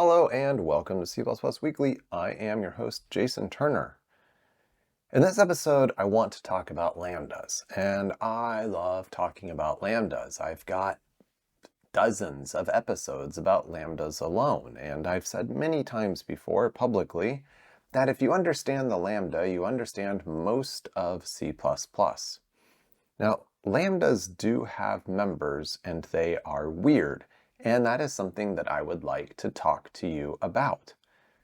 Hello and welcome to C++ Weekly. I am your host, Jason Turner. In this episode, I want to talk about lambdas, and I love talking about lambdas. I've got dozens of episodes about lambdas alone, and I've said many times before publicly that if you understand the lambda, you understand most of C++. Now, lambdas do have members, and they are weird. And that is something that I would like to talk to you about.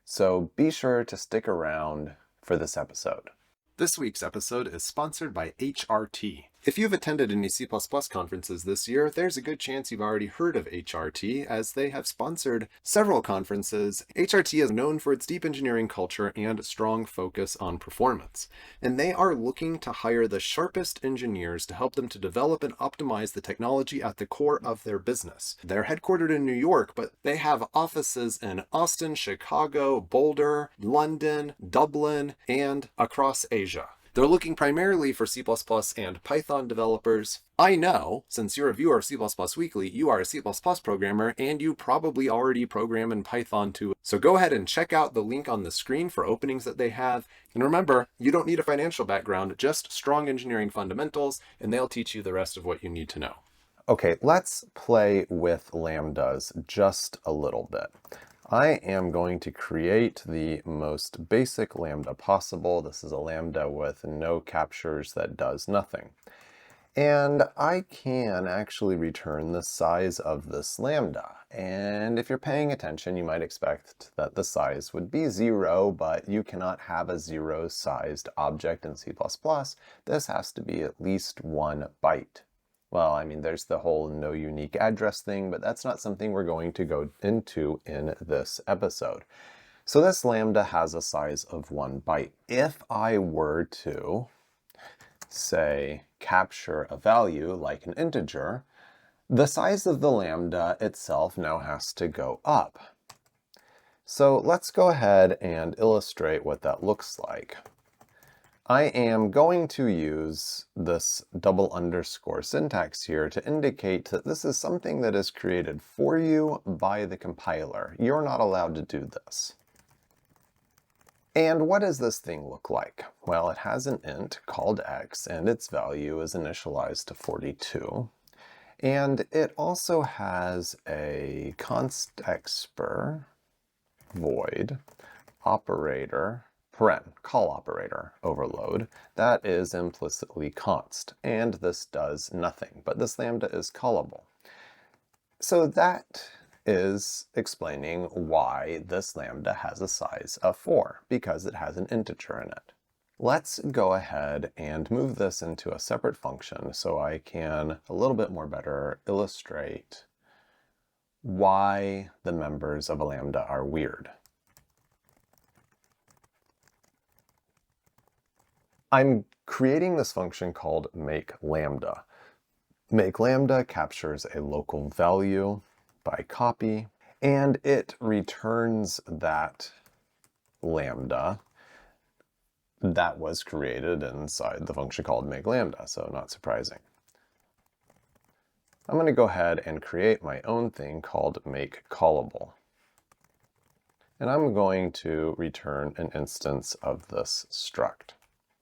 So be sure to stick around for this episode. This week's episode is sponsored by HRT. If you've attended any C++ conferences this year, there's a good chance you've already heard of HRT, as they have sponsored several conferences. HRT is known for its deep engineering culture and strong focus on performance. And they are looking to hire the sharpest engineers to help them to develop and optimize the technology at the core of their business. They're headquartered in New York, but they have offices in Austin, Chicago, Boulder, London, Dublin, and across Asia. They're looking primarily for C++ and Python developers. I know, since you're a viewer of C++ Weekly, you are a C++ programmer, and you probably already program in Python too. So go ahead and check out the link on the screen for openings that they have. And remember, you don't need a financial background, just strong engineering fundamentals, and they'll teach you the rest of what you need to know. Okay, let's play with lambdas just a little bit. I am going to create the most basic lambda possible. This is a lambda with no captures that does nothing. And I can actually return the size of this lambda. And if you're paying attention, you might expect that the size would be 0, but you cannot have a 0-sized object in C++. This has to be at least 1 byte. Well, I mean, there's the whole no unique address thing, but that's not something we're going to go into in this episode. So this lambda has a size of 1 byte. If I were to, say, capture a value like an integer, the size of the lambda itself now has to go up. So let's go ahead and illustrate what that looks like. I am going to use this double underscore syntax here to indicate that this is something that is created for you by the compiler. You're not allowed to do this. And what does this thing look like? Well, it has an int called x, and its value is initialized to 42. And it also has a const expr void operator paren, call operator, overload, that is implicitly const, and this does nothing, but this lambda is callable. So that is explaining why this lambda has a size of 4, because it has an integer in it. Let's go ahead and move this into a separate function so I can a little bit more better illustrate why the members of a lambda are weird. I'm creating this function called makeLambda. MakeLambda captures a local value by copy, and it returns that lambda that was created inside the function called makeLambda, so not surprising. I'm going to go ahead and create my own thing called makeCallable. And I'm going to return an instance of this struct.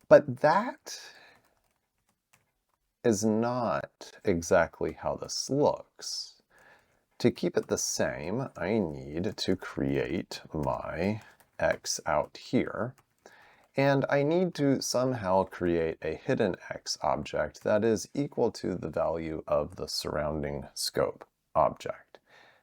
But that is not exactly how this looks. To keep it the same, I need to create my x out here. And I need to somehow create a hidden x object that is equal to the value of the surrounding scope object.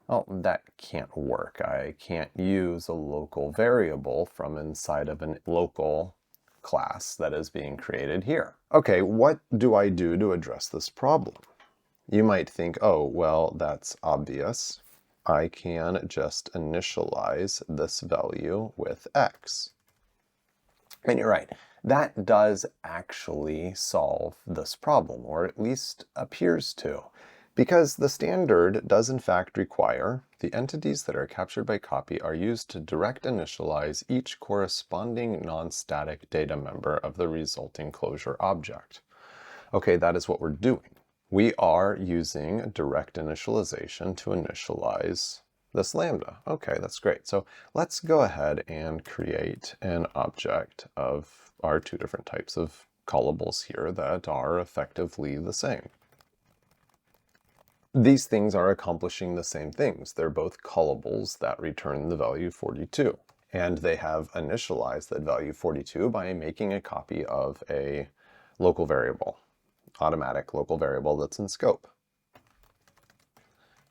Well, that can't work. I can't use a local variable from inside of a local class that is being created here. Okay, what do I do to address this problem? You might think, oh, well, that's obvious. I can just initialize this value with x. And you're right, that does actually solve this problem, or at least appears to. Because the standard does in fact require the entities that are captured by copy are used to direct initialize each corresponding non-static data member of the resulting closure object. Okay, that is what we're doing. We are using direct initialization to initialize this lambda. Okay, that's great. So let's go ahead and create an object of our two different types of callables here that are effectively the same. These things are accomplishing the same things. They're both callables that return the value 42. And they have initialized that value 42 by making a copy of a local variable, automatic local variable that's in scope.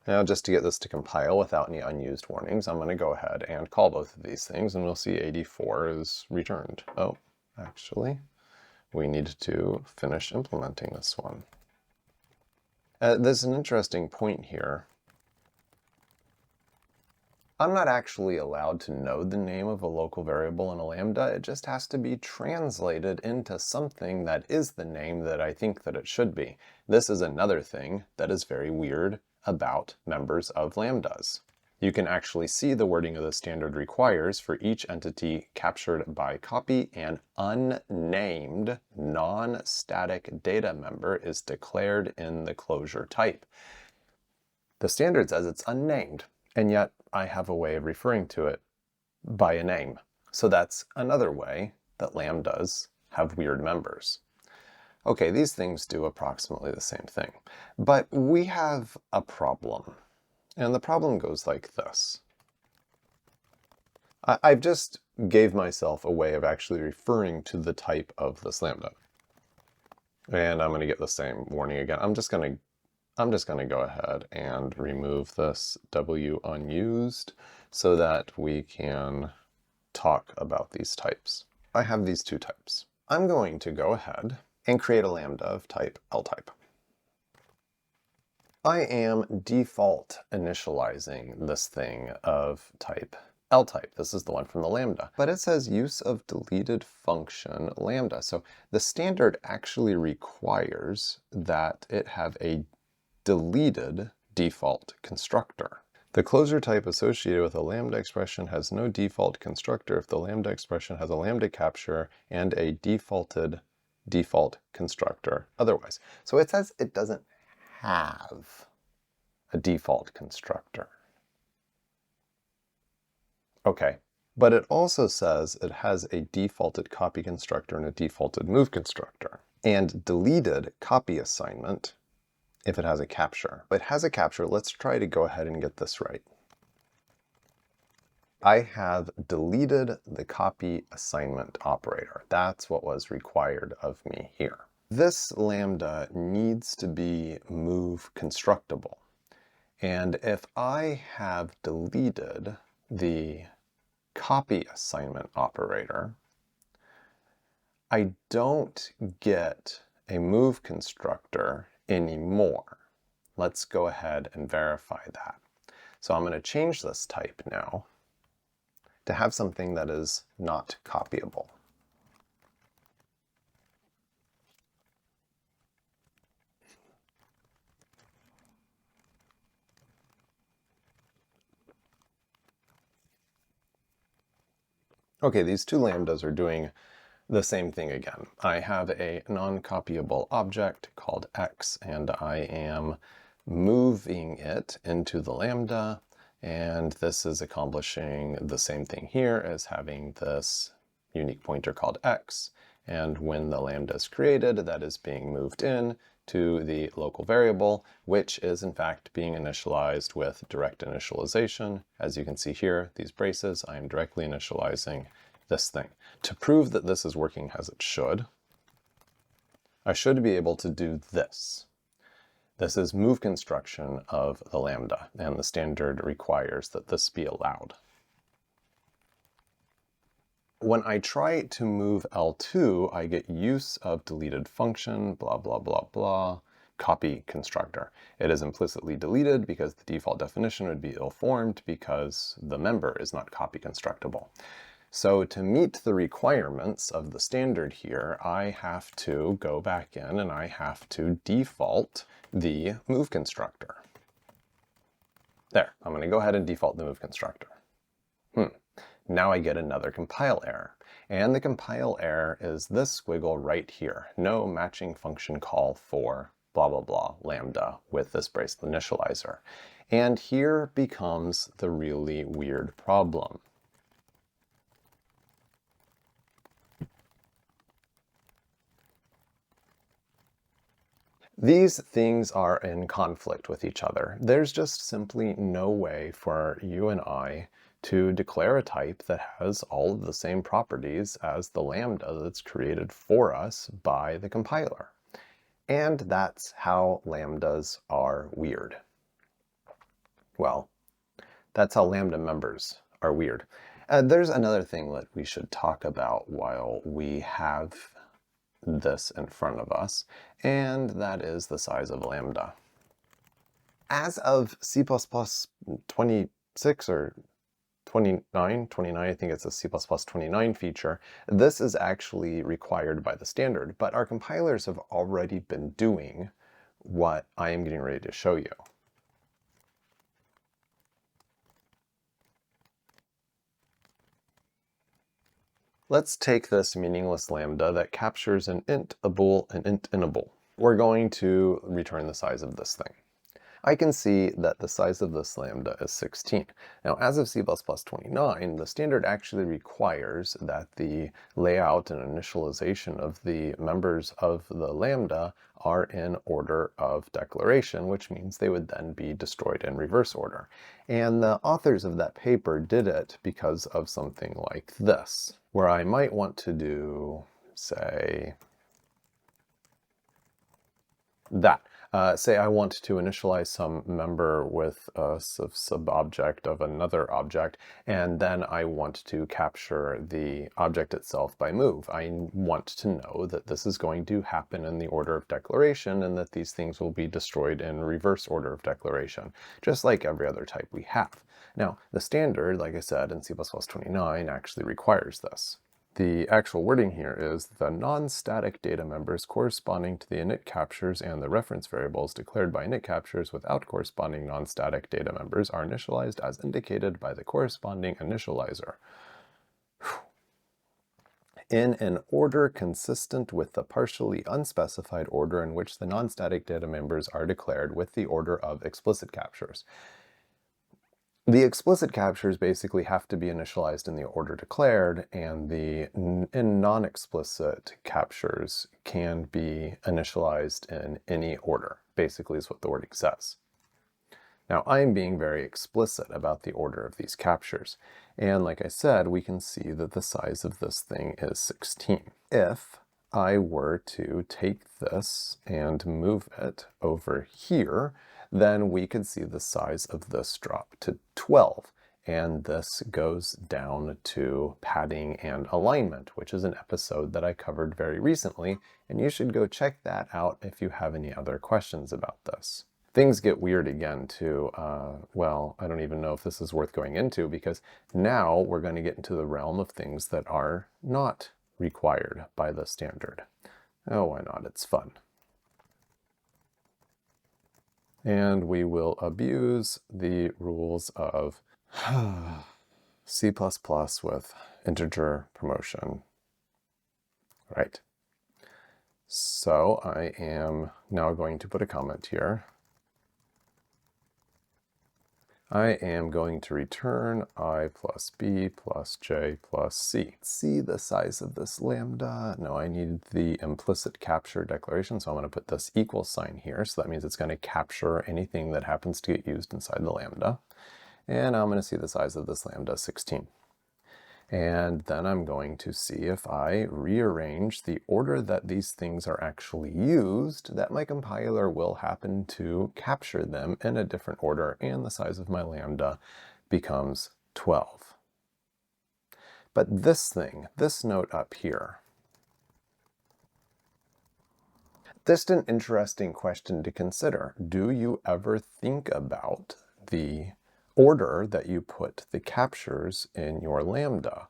Now, just to get this to compile without any unused warnings, I'm going to go ahead and call both of these things, and we'll see 84 is returned. Oh, actually, we need to finish implementing this one. There's an interesting point here. I'm not actually allowed to know the name of a local variable in a Lambda. It just has to be translated into something that is the name that I think that it should be. This is another thing that is very weird about members of Lambdas. You can actually see the wording of the standard requires for each entity captured by copy, an unnamed non-static data member is declared in the closure type. The standard says it's unnamed, and yet I have a way of referring to it by a name. So that's another way that Lambdas have weird members. Okay, these things do approximately the same thing, but we have a problem. And the problem goes like this. I've just gave myself a way of actually referring to the type of this Lambda. And I'm going to get the same warning again. I'm just going to go ahead and remove this W unused so that we can talk about these types. I have these two types. I'm going to go ahead and create a Lambda of type L-type. I am default initializing this thing of type L-type. This is the one from the Lambda. But it says use of deleted function Lambda. So the standard actually requires that it have a deleted default constructor. The closure type associated with a Lambda expression has no default constructor if the Lambda expression has a Lambda capture and a defaulted default constructor otherwise. So it says it doesn't have a default constructor. Okay, but it also says it has a defaulted copy constructor and a defaulted move constructor, and deleted copy assignment if it has a capture. If it has a capture, let's try to go ahead and get this right. I have deleted the copy assignment operator. That's what was required of me here. This Lambda needs to be move constructible. And if I have deleted the copy assignment operator, I don't get a move constructor anymore. Let's go ahead and verify that. So I'm going to change this type now to have something that is not copyable. Okay, these two Lambdas are doing the same thing again. I have a non-copyable object called X, and I am moving it into the Lambda, and this is accomplishing the same thing here as having this unique pointer called X, and when the Lambda is created, that is being moved in to the local variable, which is in fact being initialized with direct initialization. As you can see here, these braces, I am directly initializing this thing. To prove that this is working as it should, I should be able to do this. This is move construction of the Lambda, and the standard requires that this be allowed. When I try to move L2, I get use of deleted function, blah, blah, blah, blah, copy constructor. It is implicitly deleted because the default definition would be ill-formed because the member is not copy constructible. So to meet the requirements of the standard here, I have to go back in and I have to default the move constructor. There, I'm going to go ahead and default the move constructor. Now I get another compile error. And the compile error is this squiggle right here. No matching function call for blah, blah, blah, Lambda with this bracelet initializer. And here becomes the really weird problem. These things are in conflict with each other. There's just simply no way for you and I to declare a type that has all of the same properties as the lambda that's created for us by the compiler. And that's how lambdas are weird. Well, that's how lambda members are weird. There's another thing that we should talk about while we have this in front of us, and that is the size of lambda. As of C++ 26 or 29, I think it's a C++ 29 feature, this is actually required by the standard, but our compilers have already been doing what I am getting ready to show you. Let's take this meaningless lambda that captures an int, a bool, an int, and a bool. We're going to return the size of this thing. I can see that the size of this lambda is 16. Now, as of C++ 29, the standard actually requires that the layout and initialization of the members of the lambda are in order of declaration, which means they would then be destroyed in reverse order. And the authors of that paper did it because of something like this, where I might want to do, say, that. Say I want to initialize some member with a sub-object of another object, and then I want to capture the object itself by move. I want to know that this is going to happen in the order of declaration and that these things will be destroyed in reverse order of declaration, just like every other type we have. Now, the standard, like I said, in C++ 29 actually requires this. The actual wording here is the non-static data members corresponding to the init captures and the reference variables declared by init captures without corresponding non-static data members are initialized as indicated by the corresponding initializer in an order consistent with the partially unspecified order in which the non-static data members are declared with the order of explicit captures. The explicit captures basically have to be initialized in the order declared, and the non-explicit captures can be initialized in any order, basically is what the wording says. Now, I'm being very explicit about the order of these captures, and like I said, we can see that the size of this thing is 16. If I were to take this and move it over here, then we could see the size of this drop to 12. And this goes down to padding and alignment, which is an episode that I covered very recently, and you should go check that out if you have any other questions about this. Things get weird again too. Well, I don't even know if this is worth going into, because now we're going to get into the realm of things that are not required by the standard. Oh, why not? It's fun. And we will abuse the rules of C++ with integer promotion. Right. So I am now going to put a comment here. I am going to return I plus b plus j plus c. See the size of this lambda? No, I need the implicit capture declaration, so I'm going to put this equal sign here. So that means it's going to capture anything that happens to get used inside the lambda. And I'm going to see the size of this lambda 16. And then I'm going to see if I rearrange the order that these things are actually used, that my compiler will happen to capture them in a different order, and the size of my lambda becomes 12. But this thing, this note up here, just an interesting question to consider. Do you ever think about the order that you put the captures in your lambda?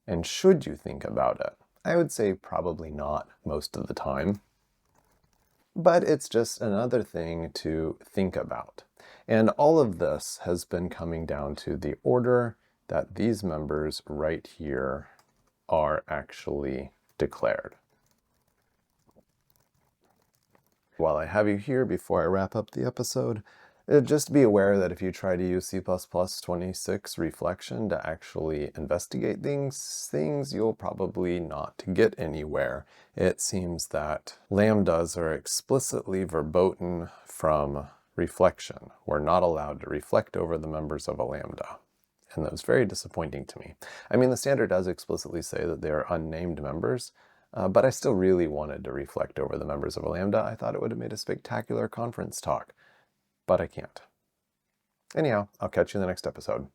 And should you think about it? I would say probably not most of the time. But it's just another thing to think about. And all of this has been coming down to the order that these members right here are actually declared. While I have you here, before I wrap up the episode, Just be aware that if you try to use C++26 reflection to actually investigate things, you'll probably not get anywhere. It seems that lambdas are explicitly verboten from reflection. We're not allowed to reflect over the members of a lambda. And that was very disappointing to me. I mean, the standard does explicitly say that they are unnamed members, but I still really wanted to reflect over the members of a lambda. I thought it would have made a spectacular conference talk, but I can't. Anyhow, I'll catch you in the next episode.